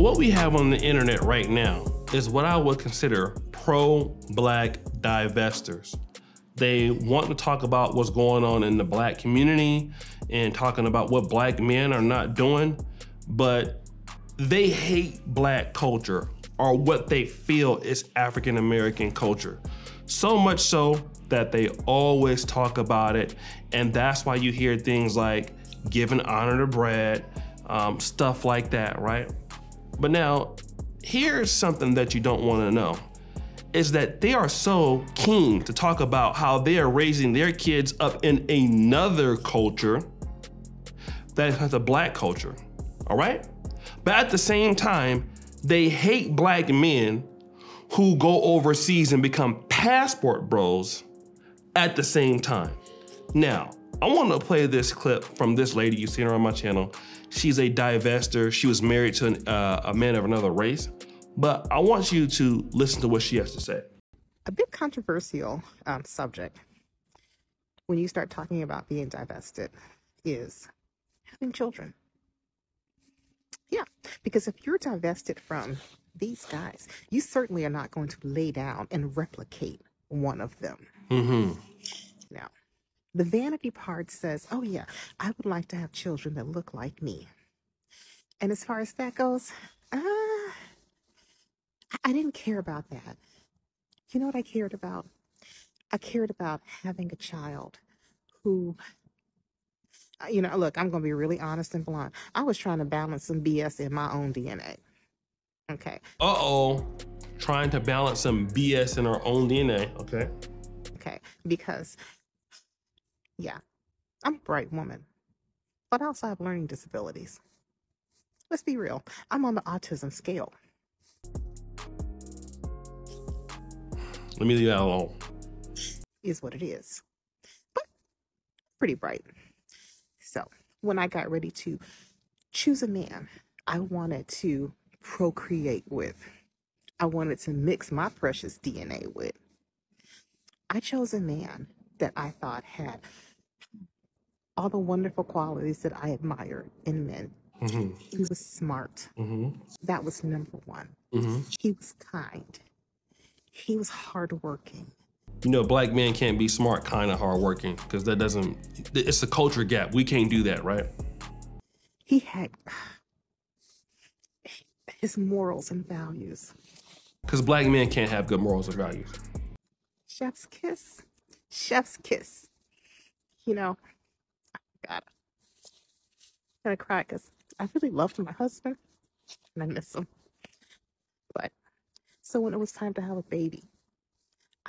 what we have on the internet right now is what I would consider pro-black divestors. They want to talk about what's going on in the black community and talking about what black men are not doing, but they hate black culture or what they feel is African American culture. So much so that they always talk about it, and that's why you hear things like giving honor to Brad, stuff like that, right? But now, here's something that you don't want to know, is that they are so keen to talk about how they are raising their kids up in another culture that is not the black culture, all right? But at the same time, they hate black men who go overseas and become passport bros at the same time. Now, I want to play this clip from this lady. You've seen her on my channel. She's a divestor. She was married to a man of another race. But I want you to listen to what she has to say. A bit controversial subject when you start talking about being divested is having children. Yeah, because if you're divested from these guys, you certainly are not going to lay down and replicate one of them. Now, the vanity part says, oh yeah, I would like to have children that look like me. And as far as that goes, I didn't care about that. You know what I cared about? I cared about having a child who, look, I'm going to be really honest and blunt. I was trying to balance some BS in my own DNA. Okay. Uh-oh, trying to balance some BS in our own DNA, okay? Okay, because, yeah, I'm a bright woman, but I also have learning disabilities. Let's be real, I'm on the autism scale. Let me leave that alone. Is what it is, but pretty bright. So when I got ready to choose a man I wanted to procreate with, I wanted to mix my precious DNA with, I chose a man that I thought had all the wonderful qualities that I admire in men. He was smart. That was number one. He was kind. He was hardworking. You know, black men can't be smart, kind of hardworking, because that doesn't, it's a culture gap. We can't do that, right? He had his morals and values. Because black men can't have good morals and values. Chef's kiss. Chef's kiss. You know, God, I'm gonna cry because I really loved my husband and I miss him. But so when it was time to have a baby,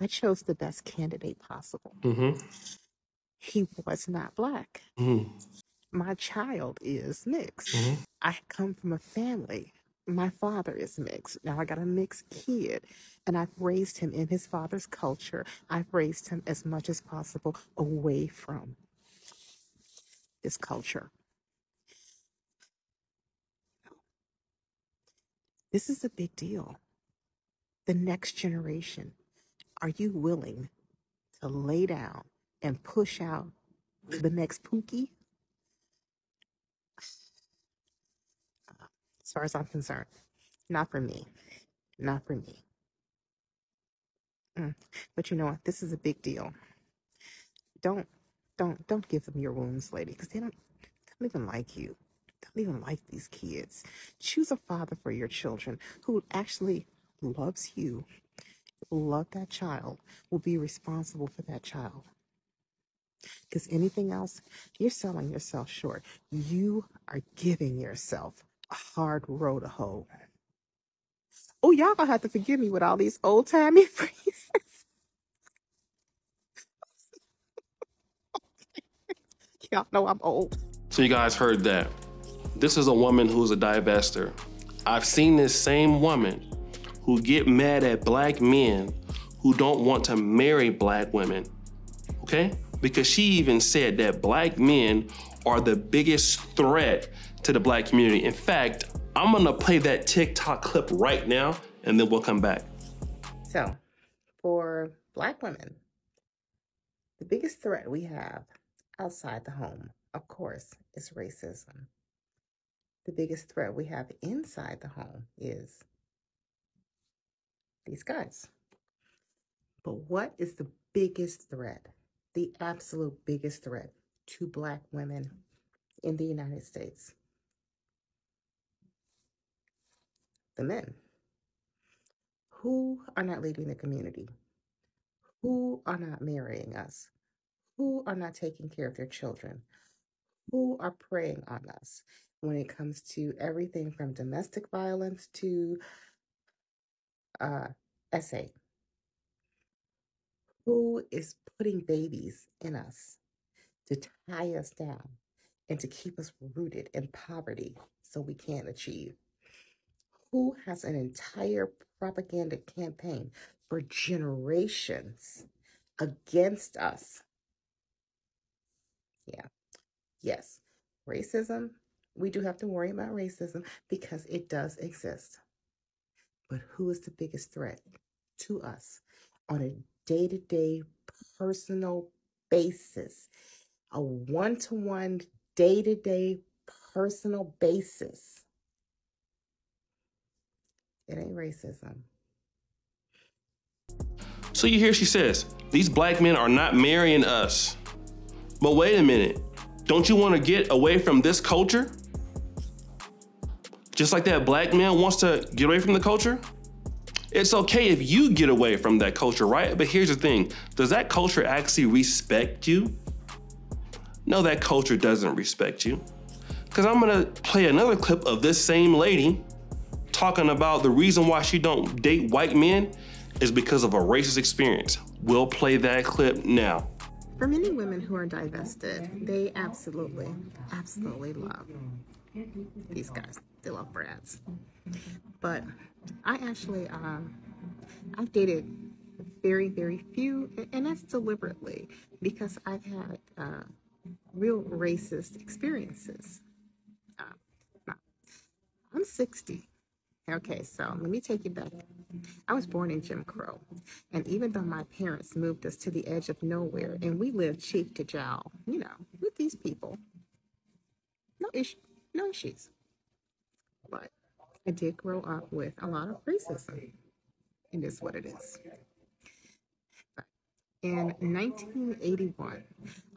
I chose the best candidate possible. He was not black. My child is mixed. I come from a family. My father is mixed. Now I got a mixed kid, and I've raised him in his father's culture. I've raised him as much as possible away from this culture. This is a big deal. The next generation. Are you willing to lay down and push out the next Pookie? As far as I'm concerned, not for me. Not for me. But you know what? This is a big deal. Don't give them your wounds, lady, because they don't even like you. Don't even like these kids. Choose a father for your children who actually loves you, will love that child, will be responsible for that child. Because anything else, you're selling yourself short. You are giving yourself a hard road to hoe. Oh, y'all gonna have to forgive me with all these old-timey phrases. Y'all know I'm old. So you guys heard that. This is a woman who's a divestor. I've seen this same woman who get mad at black men who don't want to marry black women, okay? Because she even said that black men are the biggest threat to the black community. In fact, I'm gonna play that TikTok clip right now, and then we'll come back. So, for black women, the biggest threat we have outside the home, of course, is racism. The biggest threat we have inside the home is these guys. But what is the biggest threat, the absolute biggest threat to Black women in the United States? The men who are not leading the community, who are not marrying us, who are not taking care of their children, who are preying on us when it comes to everything from domestic violence to SA, who is putting babies in us to tie us down and to keep us rooted in poverty so we can't achieve, who has an entire propaganda campaign for generations against us. Yeah, yes, racism, we do have to worry about racism because it does exist. But who is the biggest threat to us on a day-to-day personal basis, a one-to-one day-to-day personal basis? It ain't racism. So you hear she says, these Black men are not marrying us. But wait a minute, don't you want to get away from this culture? Just like that Black man wants to get away from the culture? It's okay if you get away from that culture, right? But here's the thing, does that culture actually respect you? No, that culture doesn't respect you. Because I'm gonna play another clip of this same lady talking about the reason why she don't date white men is because of a racist experience. We'll play that clip now. For many women who are divested, they absolutely love these guys. They love BRAGS. But I actually, I've dated very, very few, and that's deliberately because I've had real racist experiences. I'm 60. Okay, so let me take you back. I was born in Jim Crow, and even though my parents moved us to the edge of nowhere, and we lived cheek to jowl, with these people, no issues. But I did grow up with a lot of racism, and it's what it is. In 1981,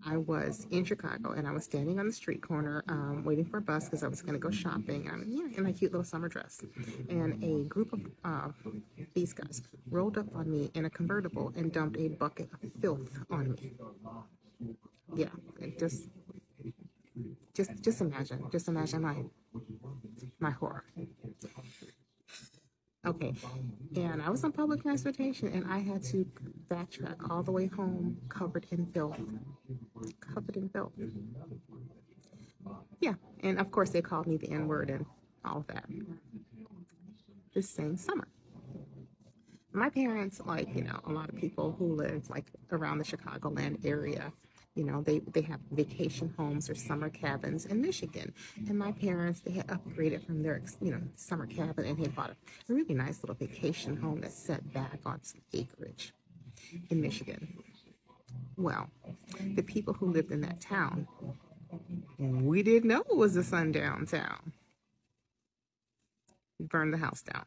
I was in Chicago and I was standing on the street corner waiting for a bus because I was going to go shopping. I'm in my cute little summer dress. And a group of these guys rolled up on me in a convertible and dumped a bucket of filth on me. Yeah, just imagine my horror. Okay, and I was on public transportation and I had to backtrack all the way home covered in filth. Covered in filth. Yeah, and of course they called me the N-word and all of that. This same summer. My parents, like, a lot of people who live like around the Chicagoland area, they have vacation homes or summer cabins in Michigan. And my parents, they had upgraded from their, summer cabin and had bought a really nice little vacation home that's set back on some acreage in Michigan. Well, the people who lived in that town, we didn't know it was a sundown town. Burned the house down.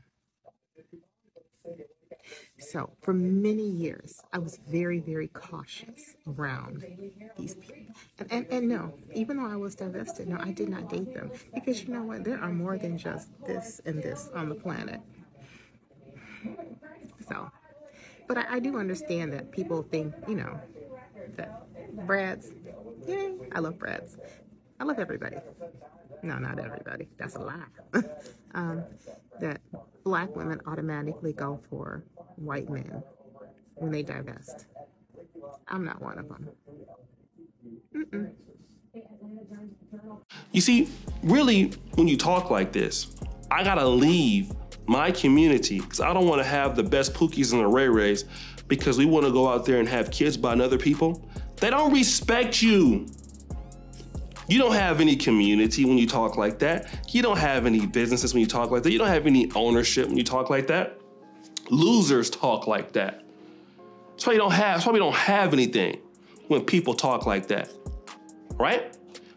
So for many years, I was very, very cautious around these people. And no, even though I was divested, no, I did not date them. Because you know what? There are more than just this and this on the planet. So, but I do understand that people think, that BRAGS, yeah, I love BRAGS. I love everybody. No, not everybody. That's a lie. That Black women automatically go for white men when they divest. I'm not one of them. Mm-mm. You see, really, when you talk like this, I gotta leave my community because I don't want to have the best Pookies and the Ray Rays because we want to go out there and have kids by other people. They don't respect you. You don't have any community when you talk like that. You don't have any businesses when you talk like that. You don't have any ownership when you talk like that. Losers talk like that. That's why we don't have anything when people talk like that, right?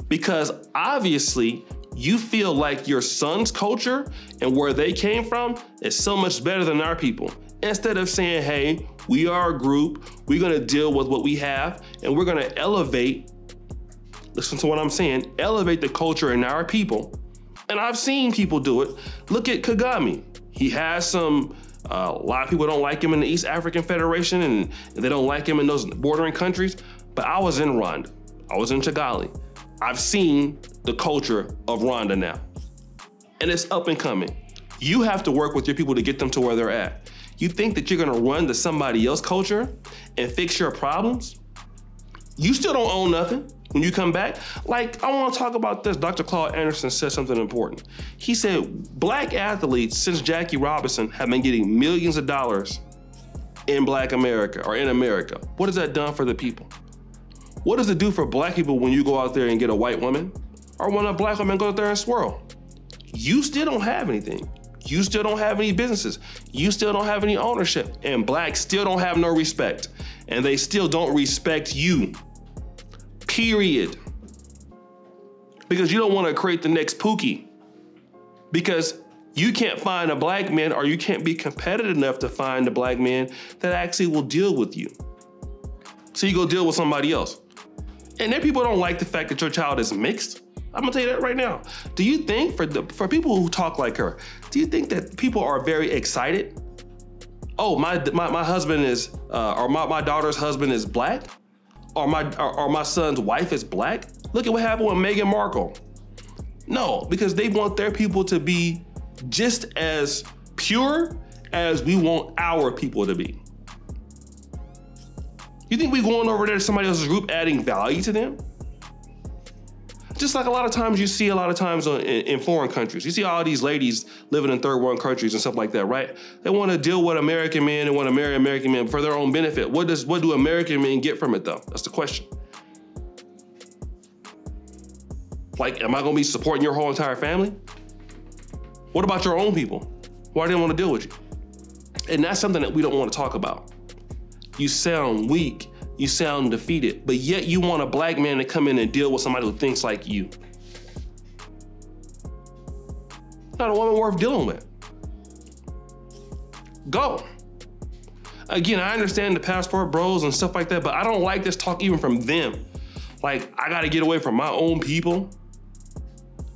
Because obviously You feel like your son's culture and where they came from is so much better than our people. Instead of saying, hey, we are a group, we're gonna deal with what we have, and we're gonna elevate, listen to what I'm saying, elevate the culture in our people. And I've seen people do it. Look at Kagame. He has some, a lot of people don't like him in the East African Federation, and they don't like him in those bordering countries. But I was in Rwanda, I was in Kigali. I've seen the culture of Rwanda now, and it's up and coming. You have to work with your people to get them to where they're at. You think that you're gonna run to somebody else's culture and fix your problems? You still don't own nothing when you come back. Like, I wanna talk about this. Dr. Claude Anderson said something important. He said, Black athletes since Jackie Robinson have been getting millions of dollars in Black America or in America. What has that done for the people? What does it do for Black people when you go out there and get a white woman? Or when a Black woman goes out there and swirl? You still don't have anything. You still don't have any businesses. You still don't have any ownership. And Blacks still don't have no respect. And they still don't respect you. Period. Because you don't want to create the next Pookie. Because you can't find a Black man, or you can't be competitive enough to find a Black man that actually will deal with you. So you go deal with somebody else. And then people don't like the fact that your child is mixed. I'm gonna tell you that right now. Do you think, for people who talk like her, do you think that people are very excited? Oh, my husband is, or my daughter's husband is Black? Or my son's wife is Black? Look at what happened with Meghan Markle. No, because they want their people to be just as pure as we want our people to be. You think we going over there to somebody else's group adding value to them? Just like a lot of times you see in foreign countries. You see all these ladies living in third world countries and stuff like that, right? They want to deal with American men and want to marry American men for their own benefit. What do American men get from it though? That's the question. Like, am I gonna be supporting your whole entire family? What about your own people? Why do they want to deal with you? And that's something that we don't want to talk about. You sound weak, you sound defeated, but yet you want a Black man to come in and deal with somebody who thinks like you. Not a woman worth dealing with. Go. Again, I understand the passport bros and stuff like that, but I don't like this talk even from them. Like, I gotta get away from my own people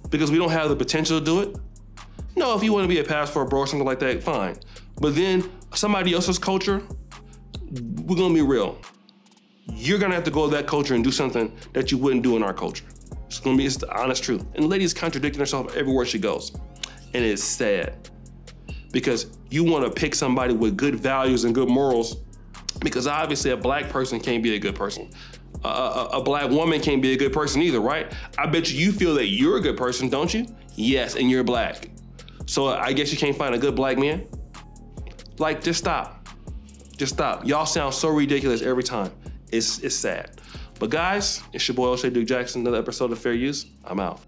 because we don't have the potential to do it. No, if you wanna be a passport bro or something like that, fine. But then somebody else's culture, we're gonna be real. You're gonna have to go to that culture and do something that you wouldn't do in our culture. It's the honest truth. And the lady's contradicting herself everywhere she goes. And it's sad because you wanna pick somebody with good values and good morals, because obviously a Black person can't be a good person. A Black woman can't be a good person either, right? I bet you feel that you're a good person, don't you? Yes, and you're Black. So I guess you can't find a good Black man? Like, just stop. Just stop. Y'all sound so ridiculous every time. It's sad. But guys, it's your boy O'Shea Duke Jackson, another episode of Fair Use. I'm out.